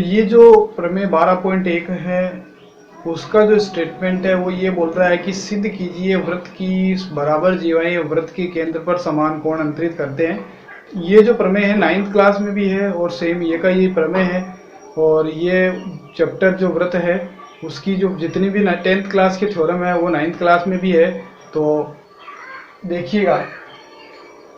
ये जो प्रमेय 12.1 है उसका जो स्टेटमेंट है वो ये बोल रहा है कि सिद्ध कीजिए वृत्त की बराबर जीवाएं वृत्त के केंद्र पर समान कोण अंतरित करते हैं। ये जो प्रमेय है 9th क्लास में भी है और सेम ये का ये प्रमेय है। और ये चैप्टर जो वृत्त है उसकी जो जितनी भी 10th क्लास के थ्योरम है वो 9th क्लास में भी है। तो देखिएगा,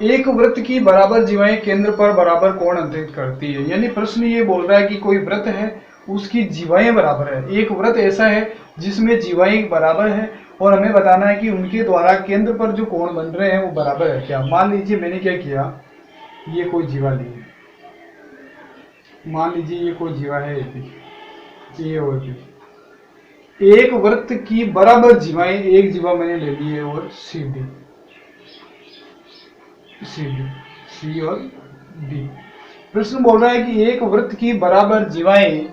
एक वृत्त की बराबर जीवाएं केंद्र पर बराबर कोण अंतरित करती है। यानी प्रश्न ये बोल रहा है कि कोई वृत्त है उसकी जीवाएं बराबर है। एक वृत्त ऐसा है जिसमें जीवाएं बराबर है और हमें बताना है कि उनके द्वारा केंद्र पर जो कोण बन रहे हैं वो बराबर है क्या। मान लीजिए मैंने क्या किया, ये कोई जीवा ली है, मान लीजिए ये कोई जीवा है ये और भी। एक वृत्त की बराबर जीवाएं, एक जीवा मैंने ले ली है और सी और डी। प्रश्न बोल रहा है कि एक वृत्त की बराबर जीवाएं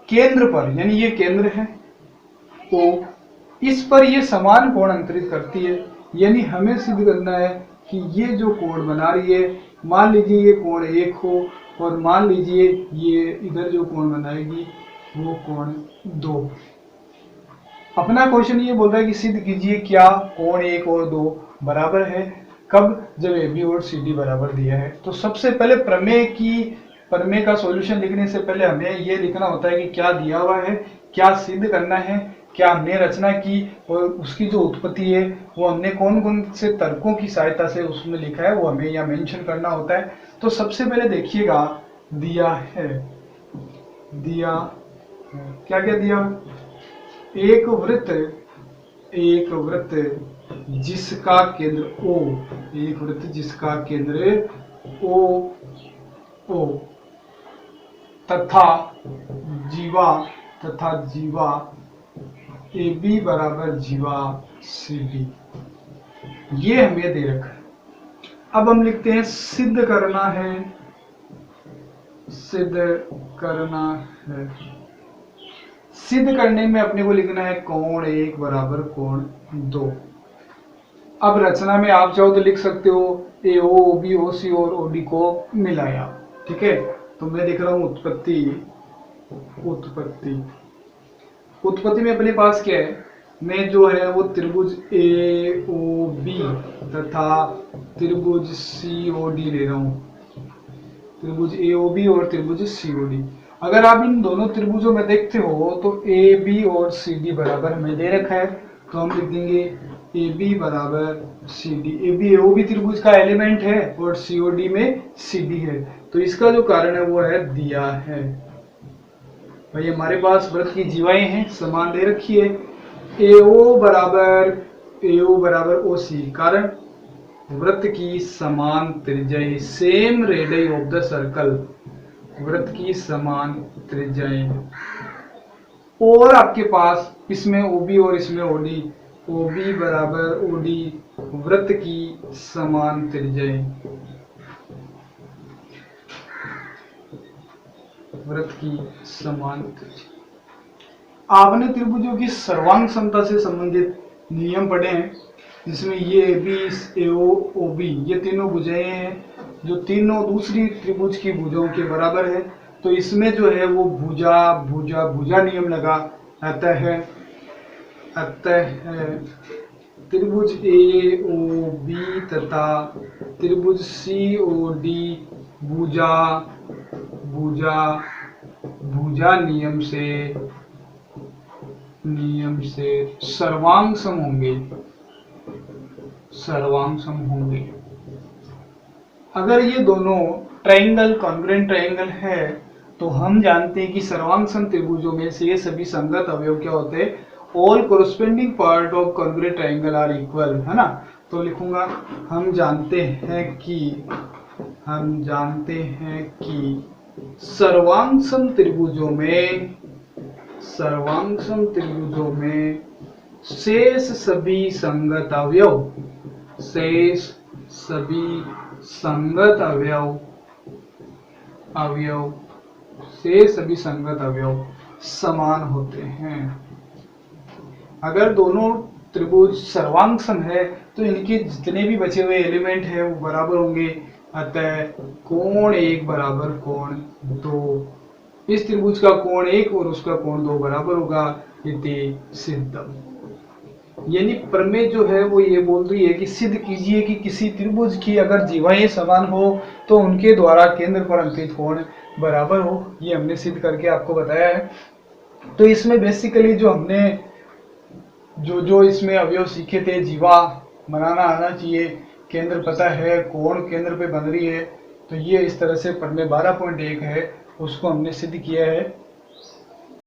केंद्र पर, यानी ये केंद्र है, तो इस पर ये समान कोण अंतरित करती है। यानी हमें सिद्ध करना है कि ये जो कोण बना रही है, मान लीजिए ये कोण 1 हो और मान लीजिए ये इधर जो कोण बनाएगी वो कोण 2। अपना क्वेश्चन ये बोल रहा है कि सिद्ध कीजिए क्या कोण 1 और 2 बराबर है। कब? जब ए बी और सी डी बराबर दिया है। तो सबसे पहले प्रमेय का सॉल्यूशन लिखने से पहले हमें ये लिखना होता है कि क्या दिया हुआ है, क्या सिद्ध करना है, क्या हमने रचना की और उसकी जो उत्पत्ति है वो हमने कौन कौन से तर्कों की सहायता से उसमें लिखा है वो हमें यहाँ मेंशन करना होता है। तो सबसे पहले देखिएगा, दिया है क्या क्या दिया, एक वृत्त जिसका केंद्र O, एक वृत्त जिसका केंद्र O तथा जीवा AB बराबर जीवा CD, ये हमें दे रखा है। अब हम लिखते हैं सिद्ध करना है। सिद्ध करने में अपने को लिखना है कोण 1 बराबर कोण 2। अब रचना में आप चाहो तो लिख सकते हो AO, OB, OC और OD को मिलाया। ठीक है, तो मैं लिख रहा हूं उत्पत्ति में अपने पास क्या है, मैं जो है वो त्रिभुज AOB तथा त्रिभुज COD ले रहा हूं, त्रिभुज AOB और त्रिभुज COD। अगर आप इन दोनों त्रिभुजों में देखते हो तो AB और CD बराबर हमें दे रखा है, तो हम लिख देंगे AB बराबर CD। AB AOB त्रिभुज का एलिमेंट है और COD में CD है, तो इसका जो कारण है वो है दिया है। भाई हमारे पास वृत्त की जीवाएं हैं, समान दे रखी है। AO बराबर OC, कारण वृत्त की समान त्रिज्याएं, same radius of the circle, वृत्त की समान त्रिज्याएं। और आपके पास इसमें OB और इसमें OB बराबर OD, वृत्त की समान त्रिज्याएं, वृत्त की समान त्रिज्या। आपने त्रिभुजों की सर्वांग समता से संबंधित नियम पढ़े हैं, जिसमें ये AB, AO, OB ये तीनों भुजाएं हैं जो तीनों दूसरी त्रिभुज की भुजाओं के बराबर है। तो इसमें जो है वो भुजा नियम लगा। अतः त्रिभुज AOB तथा त्रिभुज COD भुजा नियम से सर्वांग सम होंगे। अगर ये दोनों ट्रायंगल कॉन्ग्रुएंट ट्रायंगल है तो हम जानते हैं कि सर्वांग सम त्रिभुजों में से ये सभी संगत अवयव क्या होते हैं, all corresponding part of congruent triangle are equal, है ना। तो लिखूंगा हम जानते हैं कि सर्वांग सम त्रिभुजों में शेष सभी संगत अवयव समान होते हैं। अगर दोनों त्रिभुज सर्वांग सम है तो इनके जितने भी बचे हुए एलिमेंट हैं वो बराबर होंगे। अतः कोण 1 बराबर कोण 2, इस त्रिभुज का कोण 1 और उसका कोण 2 बराबर होगा, इति सिद्धम। यानी प्रमेय जो है वो ये बोल रही है कि सिद्ध कीजिए कि किसी त्रिभुज की अगर जीवाएं समान हो तो उनके द्वारा केंद्र पर अंकित कोण बराबर हो। ये हमने सिद्ध करके आपको बताया है। तो इसमें बेसिकली जो हमने जो इसमें अवयव सीखे थे, जीवा बनाना आना चाहिए, केंद्र पता है, कोण केंद्र पे बन रही है, तो ये इस तरह से प्रमेय 12.1 है उसको हमने सिद्ध किया है।